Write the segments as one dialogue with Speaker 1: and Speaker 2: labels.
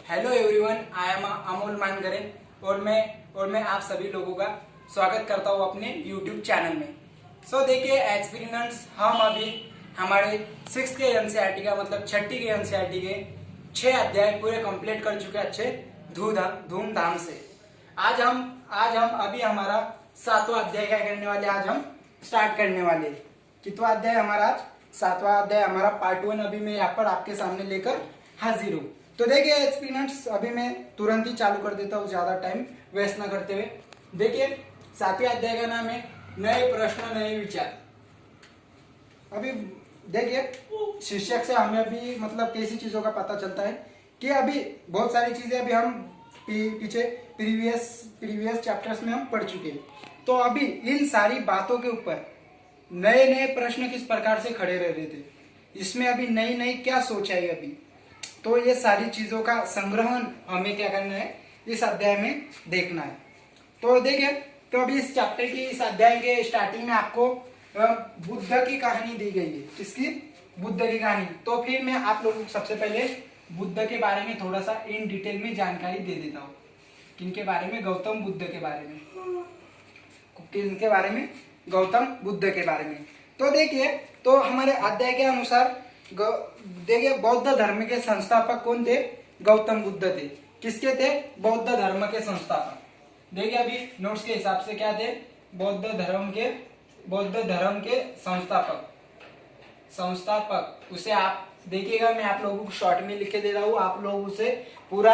Speaker 1: Hello everyone, I am Amol Mankare और मैं आप सभी लोगों का स्वागत करता हूँ अपने यूट्यूब चैनल में। देखिए एक्सपीरियंस, हम अभी हमारे 6th के एनसीईआरटी का मतलब छठी के एनसीईआरटी के 6 अध्याय पूरे कंप्लीट कर चुके हैं अच्छे धूमधाम से। आज हम अभी हमारा 7वां अध्याय क्या करने वाले, आज हम स्टार्ट करने वाले। कितवा अध्याय हमारा आज? 7वां अध्याय हमारा पार्ट 1 अभी मैं यहाँ पर आपके सामने लेकर हाजिर हूँ। तो देखिए एक्सपीरियंस, अभी मैं तुरंत ही चालू कर देता हूँ ज्यादा टाइम वेस्ट ना करते हुए। देखिए 7वें अध्याय का नाम है नए प्रश्न नए विचार। अभी देखिए शीर्षक से हमें अभी मतलब कैसी चीजों का पता चलता है कि अभी बहुत सारी चीजें अभी हम पीछे प्रीवियस चैप्टर्स में हम पढ़ चुके हैं। तो अभी इन सारी बातों के ऊपर नए नए प्रश्न किस प्रकार से खड़े रह रहे थे, इसमें अभी नई नई क्या सोच आई अभी, तो ये सारी चीजों का संग्रहण हमें क्या करना है, इस अध्याय में देखना है। तो देखिए, तो अभी इस चैप्टर की इस अध्याय के स्टार्टिंग में आपको बुद्ध की कहानी दी गई है। किसकी? बुद्ध की कहानी। तो फिर मैं आप लोगों को सबसे पहले बुद्ध के बारे में थोड़ा सा इन डिटेल में जानकारी दे देता हूँ। किनके बारे में? गौतम बुद्ध के बारे में। किनके बारे में? गौतम बुद्ध के बारे में। तो देखिए, तो हमारे अध्याय के अनुसार देखिए बौद्ध धर्म के संस्थापक कौन थे? गौतम बुद्ध थे। किसके थे? बौद्ध धर्म के संस्थापक। देखिए अभी नोट्स के हिसाब से क्या थे? बौद्ध धर्म के संस्थापक उसे आप देखिएगा, मैं आप लोगों को शॉर्ट में लिख के दे रहा हूँ। आप लोग उसे पूरा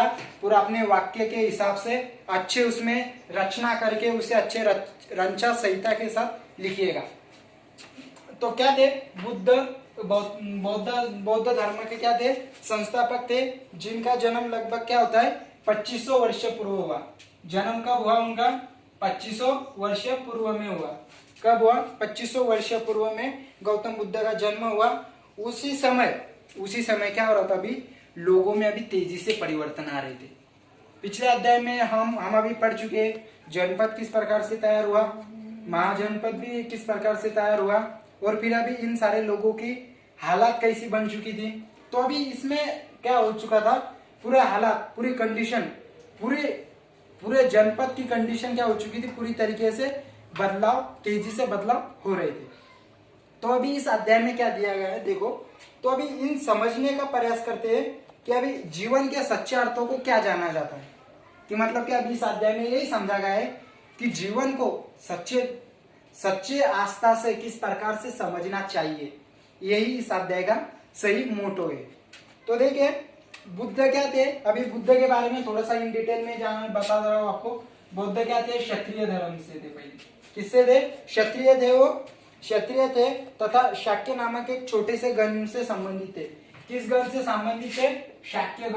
Speaker 1: अपने वाक्य के हिसाब से अच्छे उसमें रचना करके उसे अच्छे रंचा संहिता के साथ लिखिएगा। तो क्या थे? बौद्ध धर्म के क्या थे? संस्थापक थे, जिनका जन्म लगभग क्या होता है 2500 वर्ष पूर्व हुआ। जन्म कब हुआ उनका? 2500 वर्ष पूर्व में हुआ। कब हुआ? 2500 वर्ष पूर्व में गौतम बुद्ध का जन्म हुआ। उसी समय क्या हो रहा था? अभी लोगों में अभी तेजी से परिवर्तन आ रहे थे। पिछले अध्याय में हम अभी पढ़ चुके, जनपद किस प्रकार से तैयार हुआ, महाजनपद भी किस प्रकार से तैयार हुआ, और फिर अभी इन सारे लोगों की हालात कैसी बन चुकी थी। तो अभी इसमें क्या हो चुका था? पूरे हालात, पूरी कंडीशन, पूरे जनपद की कंडीशन क्या हो चुकी थी? पूरी तरीके से तेजी से बदलाव हो रहे थे। तो अभी इस अध्याय में क्या दिया गया है देखो। तो अभी इन समझने का प्रयास करते हैं कि अभी जीवन के सच्चे अर्थों को क्या जाना जाता है, कि मतलब कि अभी इस अध्याय में यही समझा गया है कि जीवन को सच्चे आस्था से किस प्रकार से समझना चाहिए। यही इस अध्याय का सही मोटो है। तो देखिए बुद्ध क्या थे? अभी बुद्ध के बारे में थोड़ा सा इन डिटेल में बता रहा हूँ आपको। बुद्ध क्या थे? क्षत्रिय धर्म से थे। पहले किससे थे? क्षत्रिय थे। वो क्षत्रिय थे तथा शाक्य नामक एक छोटे से गण से संबंधित थे। किस गण से संबंधित थे? शाक्य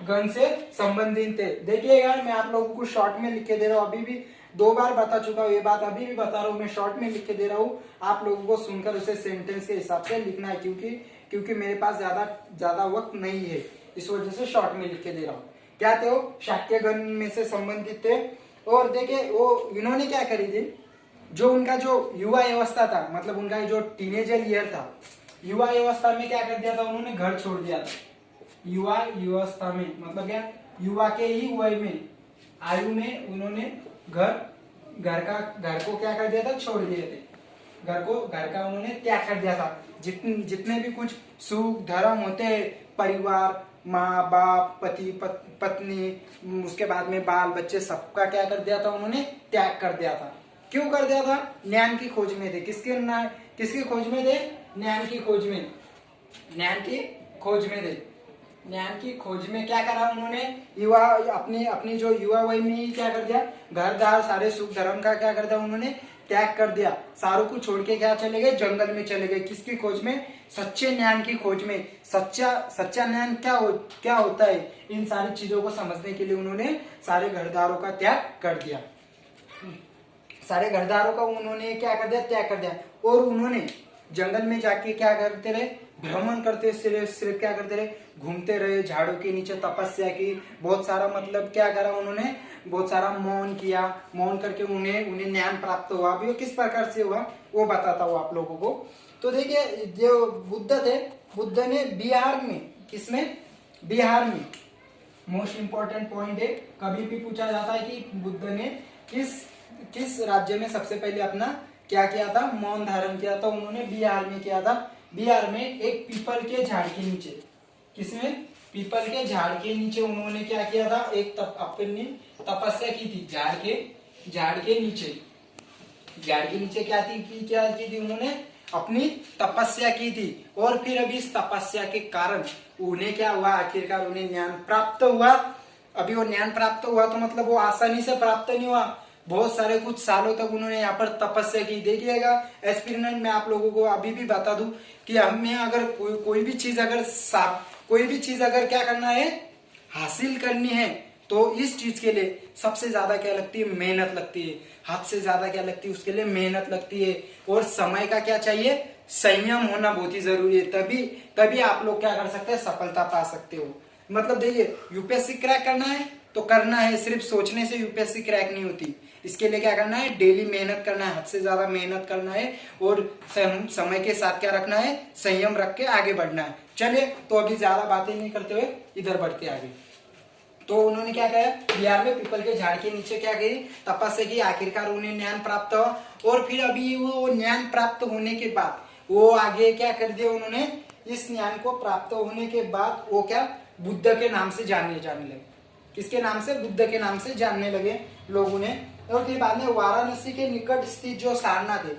Speaker 1: गण से संबंधित थे। देखिएगा मैं आप लोगों को शॉर्ट में लिख के दे रहा हूँ, अभी भी 2 बार बता चुका हूँ ये बात, अभी भी बता रहा हूँ, मैं शॉर्ट में लिख के दे रहा हूँ। आप लोगों को सुनकर उसे सेंटेंस के हिसाब से लिखना है, क्योंकि मेरे पास ज्यादा वक्त नहीं है, इस वजह से शॉर्ट में लिख के दे रहा हूँ। क्या थे वो? शाक्य गण में से संबंधित थे। और देखिए वो इन्होंने क्या करी थी, जो उनका जो युवा अवस्था था, मतलब उनका जो टीनेजर ईयर था, युवा अवस्था में क्या कर दिया था उन्होंने? घर छोड़ दिया था। युवा अवस्था में मतलब क्या? युवा के ही वय में, आयु में उन्होंने घर को क्या कर दिया था? छोड़ दिए थे। घर का उन्होंने त्याग कर दिया था। जितने भी कुछ सुख धर्म होते हैं, परिवार, माँ बाप, पति पत्नी, उसके बाद में बाल बच्चे, सबका क्या कर दिया था उन्होंने? त्याग कर दिया था। क्यों कर दिया था? ज्ञान की खोज में थे। किसकी खोज में थे? ज्ञान की खोज में। ज्ञान की खोज में क्या करा उन्होंने? युवा अपनी जो युवा वय में ही क्या कर दिया? घर दार सारे सुख धर्म का क्या कर दिया उन्होंने? त्याग कर दिया। सारों को छोड़ के क्या चले गए? जंगल में चले गए। किसकी खोज में? सच्चे ज्ञान की खोज में। सच्चा ज्ञान क्या होता है, इन सारी चीजों को समझने के लिए उन्होंने सारे घरदारों का त्याग कर दिया। सारे घरदारों का उन्होंने क्या कर दिया? त्याग कर दिया। और उन्होंने जंगल में जाके क्या करते रहे? भ्रमण करते सिर्फ क्या करते रहे? घूमते रहे, झाड़ों के नीचे तपस्या की, बहुत सारा मतलब क्या करा उन्होंने? बहुत सारा मौन किया। मौन करके उन्हें ज्ञान प्राप्त हुआ। अभी वो किस प्रकार से हुआ वो बताता हूँ आप लोगों को। तो देखिए जो बुद्ध थे, बुद्ध ने बिहार में, किसमें? बिहार में मोस्ट इंपॉर्टेंट पॉइंट है, कभी भी पूछा जाता है कि बुद्ध ने किस किस राज्य में सबसे पहले अपना क्या किया था, मौन धारण किया था। उन्होंने बिहार में किया था। बिहार में एक पीपल के झाड़ के नीचे, किसमें, पीपल के झाड़ के नीचे उन्होंने क्या किया था, एक अपनी तपस्या की थी। झाड़ के नीचे क्या की थी उन्होंने अपनी तपस्या की थी। और फिर अभी इस तपस्या के कारण उन्हें क्या हुआ, आखिरकार उन्हें ज्ञान प्राप्त हुआ। अभी वो ज्ञान प्राप्त हुआ तो मतलब वो आसानी से प्राप्त नहीं हुआ, बहुत सारे कुछ सालों तक उन्होंने यहाँ पर तपस्या की। देखिएगा एक्सपेरिमेंट में आप लोगों को अभी भी बता दूं कि हमें अगर कोई भी चीज अगर क्या करना है, हासिल करनी है, तो इस चीज के लिए सबसे ज्यादा क्या लगती है, मेहनत लगती है। हाथ से ज्यादा क्या लगती है, उसके लिए मेहनत लगती है। और समय का क्या चाहिए, संयम होना बहुत ही जरूरी है। तभी आप लोग क्या कर सकते हैं, सफलता पा सकते हो। मतलब देखिए, यूपीएससी क्रैक करना है तो करना है, सिर्फ सोचने से यूपीएससी क्रैक नहीं होती। इसके लिए क्या करना है, डेली मेहनत करना है, हद से ज्यादा मेहनत करना है और समय के साथ क्या रखना है, संयम रख के आगे बढ़ना है। चलिए, तो अभी ज्यादा बातें नहीं करते हुए इधर बढ़ते आगे। तो उन्होंने क्या किया, बिहार में पीपल के झाड़ के नीचे क्या की, तपस्या की। आखिरकार उन्हें ज्ञान प्राप्त हुआ। और फिर अभी वो ज्ञान प्राप्त होने के बाद वो आगे क्या कर दिया, उन्होंने इस ज्ञान को प्राप्त होने के बाद वो क्या, बुद्ध के नाम से जाने लगे। किसके नाम से, बुद्ध के नाम से जानने लगे लोगों ने। और फिर बाद में वाराणसी के निकट स्थित जो सारनाथ है,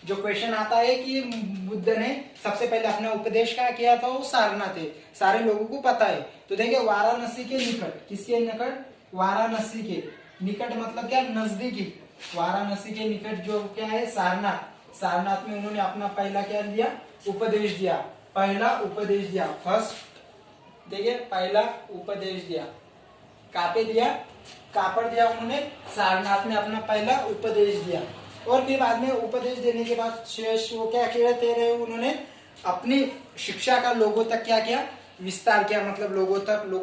Speaker 1: जो क्वेश्चन आता है कि बुद्ध ने सबसे पहले अपना उपदेश क्या किया था, वो सारनाथ है, सारे लोगों को पता है। तो देखिए, वाराणसी के निकट, किसके निकट, वाराणसी के निकट मतलब क्या, नजदीकी। वाराणसी के निकट जो क्या है, सारनाथ में उन्होंने अपना पहला क्या दिया, उपदेश दिया। फर्स्ट देखिए, पहला उपदेश दिया, कहाँ पे दिया, कहाँ पर दिया उन्होंने, सारनाथ में अपना पहला उपदेश दिया। और फिर बाद में उपदेश देने के बाद शेष वो क्या कहते रहे, उन्होंने अपनी शिक्षा का लोगों तक क्या किया, विस्तार किया। मतलब लोगों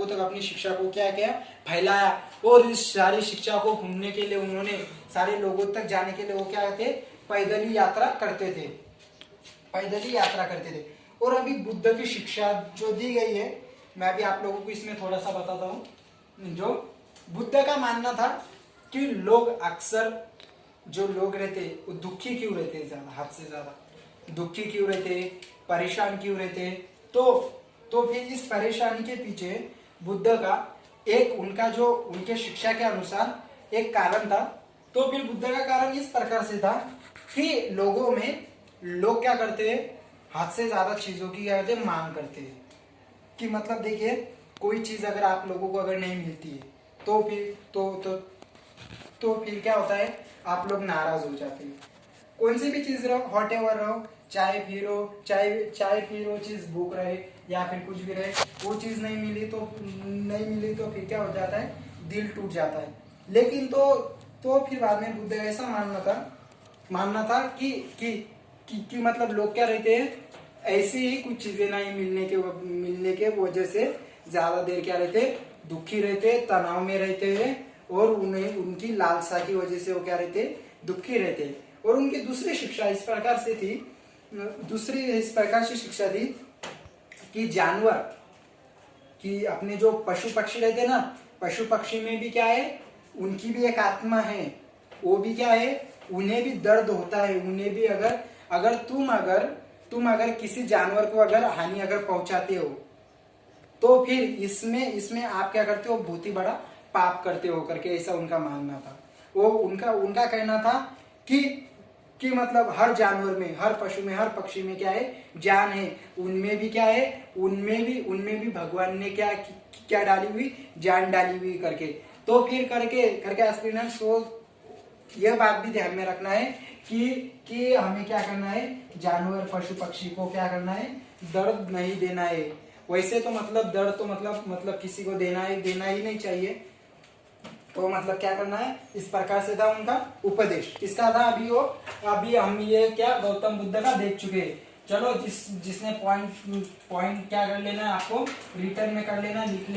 Speaker 1: तक अपनी शिक्षा को क्या किया, फैलाया। और इस सारी शिक्षा को घूमने के लिए उन्होंने, सारे लोगों तक जाने के लिए वो क्या थे, पैदल यात्रा करते थे। और अभी बुद्ध की शिक्षा जो दी गई है, मैं भी आप लोगों को इसमें थोड़ा सा बताता हूँ। जो बुद्ध का मानना था कि लोग अक्सर, जो लोग रहते वो दुखी क्यों रहते, ज्यादा, हद से ज्यादा दुखी क्यों रहते, परेशान क्यों रहते। तो फिर इस परेशानी के पीछे बुद्ध का एक, उनका जो उनके शिक्षा के अनुसार एक कारण था। तो फिर बुद्ध का कारण इस प्रकार से था कि लोग क्या करते हैं, हद से ज्यादा चीजों की क्या करते, मांग करते हैं। कि मतलब देखिए, कोई चीज अगर आप लोगों को अगर नहीं मिलती है तो फिर क्या होता है, आप लोग नाराज हो जाते हैं। कौन सी भी चीज रहो, हॉट एवर रहो, चाय पी रो चीज, भूख रहे या फिर कुछ भी रहे, वो चीज नहीं मिली तो फिर क्या हो जाता है, दिल टूट जाता है। लेकिन तो फिर बाद में बुद्ध का ऐसा मानना था कि मतलब लोग क्या रहते हैं, ऐसी ही कुछ चीजें नहीं मिलने के वजह से ज्यादा देर क्या रहते, दुखी रहते, तनाव में रहते हैं। और उन्हें उनकी लालसा की वजह से वो क्या रहते, दुखी रहते। और उनकी दूसरी शिक्षा इस प्रकार से शिक्षा थी कि जानवर, कि अपने जो पशु पक्षी रहते ना, पशु पक्षी में भी क्या है, उनकी भी एक आत्मा है। वो भी क्या है, उन्हें भी दर्द होता है। उन्हें भी अगर तुम अगर किसी जानवर को अगर हानि अगर पहुंचाते हो, तो फिर इसमें आप क्या करते हो, बहुत ही बड़ा पाप करते हो करके, ऐसा उनका मानना था। वो उनका कहना था कि मतलब हर जानवर में, हर पशु में, हर पक्षी में क्या है, जान है। उनमें भी क्या है, उनमें भी भगवान ने क्या डाली हुई, जान डाली हुई करके। तो फिर करके एस्पिरेंट, सो यह बात भी ध्यान में रखना है कि हमें क्या करना है, जानवर पशु पक्षी को क्या करना है, दर्द नहीं देना है। वैसे तो मतलब दर्द तो मतलब किसी को देना ही नहीं चाहिए। तो मतलब क्या करना है, इस प्रकार से था उनका उपदेश। किसका था, अभी हम ये क्या गौतम बुद्ध का देख चुके हैं। चलो, जिसने पॉइंट क्या कर लेना है, आपको रिटर्न में कर लेना, लिख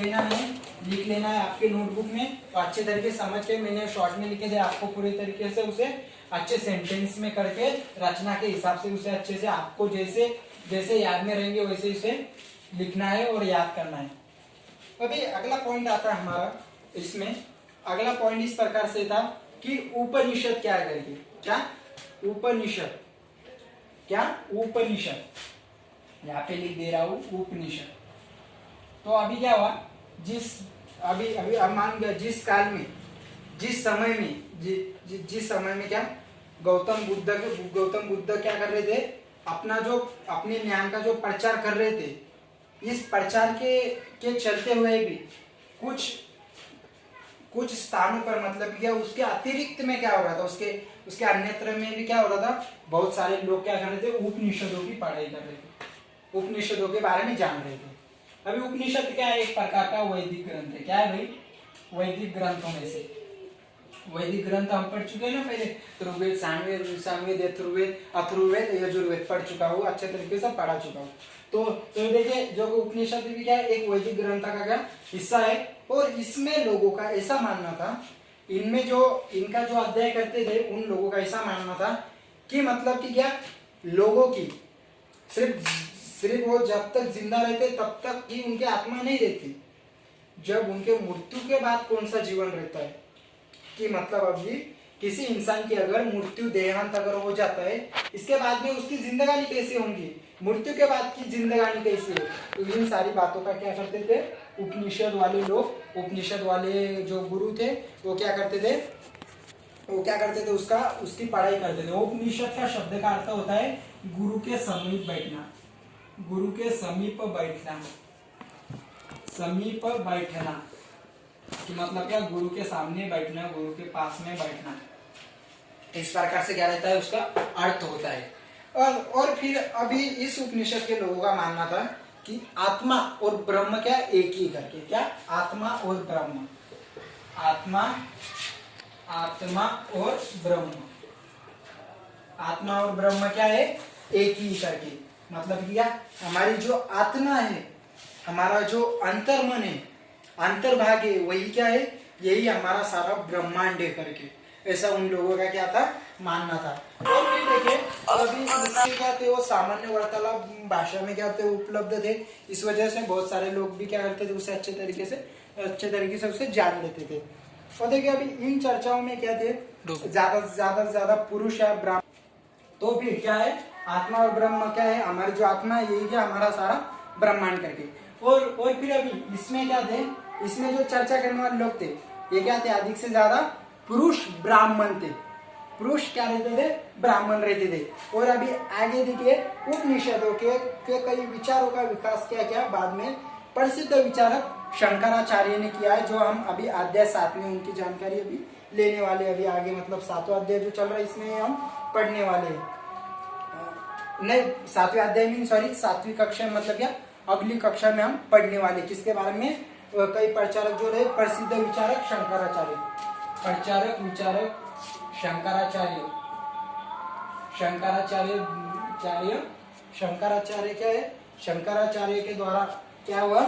Speaker 1: लेना है आपके नोटबुक में। तो अच्छे तरीके समझ के मैंने शॉर्ट में लिखे थे, आपको पूरे तरीके से उसे अच्छे सेंटेंस में करके, रचना के हिसाब से उसे अच्छे से आपको जैसे याद में रहेंगे वैसे उसे लिखना है और याद करना है। अभी अगला पॉइंट आता है हमारा इसमें। अगला पॉइंट इस प्रकार से था कि उपनिषद क्या है करके। क्या उपनिषद, क्या उपनिषद, यहाँ पे लिख दे रहा हूं उपनिषद। तो अभी क्या हुआ, अभी अभी अब मान गया जिस काल में, जिस समय में, जिस समय में क्या गौतम बुद्ध क्या कर रहे थे, अपने ज्ञान का जो प्रचार कर रहे थे, इस प्रचार के चलते हुए भी कुछ स्थानों पर मतलब क्या उसके अतिरिक्त में क्या हो रहा था, उसके अन्यत्र में भी क्या हो रहा था, बहुत सारे लोग क्या कर रहे थे, उपनिषदों की पढ़ाई कर रहे थे, उपनिषदों के बारे में जान रहे थे। अभी उपनिषद क्या है, एक प्रकार का वैदिक ग्रंथ है। क्या है भाई, वैदिक ग्रंथों में से। वैदिक ग्रंथ हम पढ़ चुके हैं ना पहले, ऋग्वेद, सामवेद, अथर्ववेद, यजुर्वेद पढ़ चुका हूँ, अच्छे तरीके से पढ़ा चुका हूँ। तो देखिए जो उपनिषद भी क्या है, एक वैदिक ग्रंथ का क्या हिस्सा है। और इसमें लोगों का ऐसा मानना था, इनका जो अध्ययन करते थे उन लोगों का ऐसा मानना था कि मतलब कि क्या लोगों की सिर्फ वो जब तक जिंदा रहते तब तक ही उनकी आत्मा नहीं रहती, जब उनके मृत्यु के बाद कौन सा जीवन रहता है। कि मतलब अभी किसी इंसान की अगर मृत्यु, देहांत अगर हो जाता है, इसके बाद में उसकी जिंदगानी कैसे होंगी, मृत्यु के बाद की जिंदगानी कैसी है, तो इन सारी बातों का क्या करते थे उपनिषद वाले लोग, उपनिषद वाले जो गुरु थे वो क्या करते थे, उसकी पढ़ाई करते थे। उपनिषद का शब्द का अर्थ होता है गुरु के समीप बैठना, गुरु के समीप बैठना, समीप बैठना कि मतलब क्या गुरु के सामने बैठना, गुरु के पास में बैठना, इस प्रकार से क्या रहता है, उसका अर्थ होता है। और फिर अभी इस उपनिषद के लोगों का मानना था कि आत्मा और ब्रह्म क्या एक ही करके। क्या आत्मा और ब्रह्म, आत्मा और ब्रह्म, आत्मा और ब्रह्म क्या है एक ही करके। मतलब क्या हमारी जो आत्मा है, हमारा जो अंतर्मन है, अंतर्भाग है, वही क्या है, यही हमारा सारा ब्रह्मांड है करके, ऐसा उन लोगों का क्या था मानना था। और फिर देखिए अभी इसके क्या थे, वो सामान्य वार्तालाप भाषा में क्या थे उपलब्ध थे, इस वजह से बहुत सारे लोग भी क्या करते थे उसे अच्छे तरीके से उसे जान लेते थे। और देखिए अभी इन चर्चाओं में क्या थे, ज्यादा पुरुष या ब्राह्मण, तो फिर क्या है आत्मा और ब्रह्म क्या है, हमारी जो आत्मा है यही क्या हमारा सारा ब्रह्मांड करके। और फिर अभी इसमें क्या थे, इसमें जो चर्चा करने वाले लोग थे ये क्या थे, अधिक से ज्यादा पुरुष ब्राह्मण थे, पुरुष क्या रहते थे, ब्राह्मण रहते थे। और अभी आगे देखिए उपनिषदों के कई विचारों का विकास क्या बाद में प्रसिद्ध विचारक शंकराचार्य ने किया है, जो हम अभी अध्याय 7 में उनकी जानकारी अभी लेने वाले, अभी आगे मतलब 7वां अध्याय जो चल रहा है इसमें हम पढ़ने वाले हैं। नहीं 7वें अध्याय में, सॉरी 7वीं कक्षा में, मतलब क्या अगली कक्षा में हम पढ़ने वाले किसके बारे में, कई प्रचारक जो रहे प्रसिद्ध विचारक शंकराचार्य, प्रचारक विचारक शंकराचार्य क्या है, शंकराचार्य के द्वारा क्या हुआ,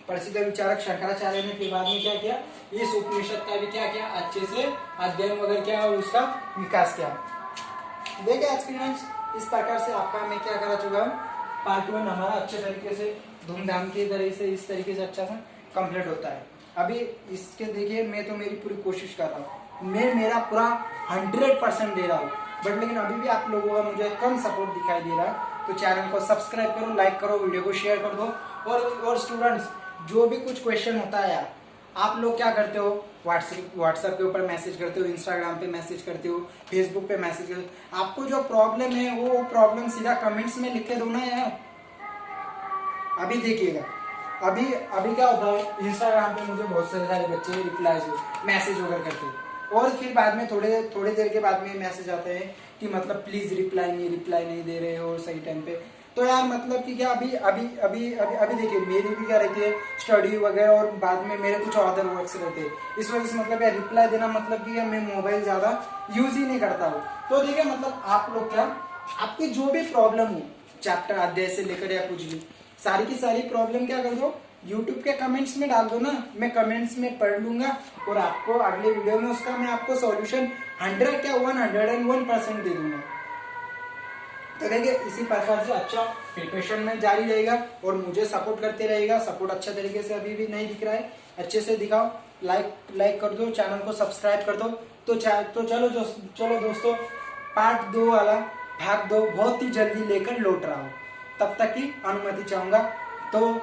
Speaker 1: प्रसिद्ध विचारक शंकराचार्य ने फिर बाद में क्या किया, इस उपनिषद का भी क्या किया, अच्छे से अध्ययन वगैरह किया और उसका विकास किया। देखिए एक्सपीरियंस इस प्रकार से आपका मैं क्या करा चुका हूँ, पार्ट 1 हमारा अच्छे तरीके से धूमधाम की तरह से इस तरीके से अच्छा सा कंप्लीट होता है। अभी इसके देखिए मैं तो मेरी पूरी कोशिश कर रहा हूँ, मैं मेरा पूरा 100% दे रहा हूँ, बट लेकिन अभी भी आप लोगों का मुझे कम सपोर्ट दिखाई दे रहा है। तो चैनल को सब्सक्राइब करो, लाइक करो, वीडियो को शेयर कर दो। और स्टूडेंट्स जो भी कुछ क्वेश्चन होता है यार, आप लोग क्या करते हो, व्हाट्सएप के ऊपर मैसेज करते हो, इंस्टाग्राम पे मैसेज करते हो, फेसबुक पे मैसेज करते हो, आपको जो प्रॉब्लम है वो प्रॉब्लम सीधा कमेंट्स में लिख के दो ना यार। अभी देखिएगा अभी क्या होता है, इंस्टाग्राम पे मुझे बहुत सारे बच्चे रिप्लाई मैसेज वगैरह करते हैं, और फिर बाद में थोड़ी देर के बाद में मैसेज आते हैं कि मतलब प्लीज रिप्लाई नहीं दे रहे हो सही टाइम पे। तो यार मतलब कि क्या अभी देखिए मेरी भी क्या रहती है स्टडी वगैरह, और बाद में मेरे कुछ अदर वर्क्स रहते हैं, इस वजह से मतलब यार रिप्लाई देना मतलब कि मैं मोबाइल ज्यादा यूज ही नहीं करता हूँ। तो देखिए मतलब आप लोग क्या, आपकी जो भी प्रॉब्लम हो चैप्टर अध्याय से लेकर या कुछ भी, सारी की सारी प्रॉब्लम क्या कर दो, यूट्यूब के कमेंट्स में डाल दो ना, मैं कमेंट्स में पढ़ लूंगा और आपको अगले वीडियो में उसका मैं आपको सॉल्यूशन 100 क्या 101% दे दूंगा। तो देखिए इसी प्रकार से अच्छा प्रिपरेशन में जारी रहेगा और मुझे सपोर्ट करते रहेगा। सपोर्ट अच्छा तरीके से अभी भी नहीं दिख रहा है, अच्छे से दिखाओ। लाइक कर दो, चैनल को सब्सक्राइब कर दो। तो चलो दोस्तों, पार्ट 2 वाला भाग 2 बहुत ही जल्दी लेकर लौट रहा हूँ। तब तक की अनुमति चाहूंगा। तो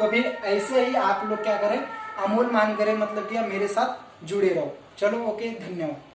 Speaker 1: फिर ऐसे ही आप लोग क्या करें, अमोल मानगरे मतलब कि मेरे साथ जुड़े रहो। चलो ओके, धन्यवाद।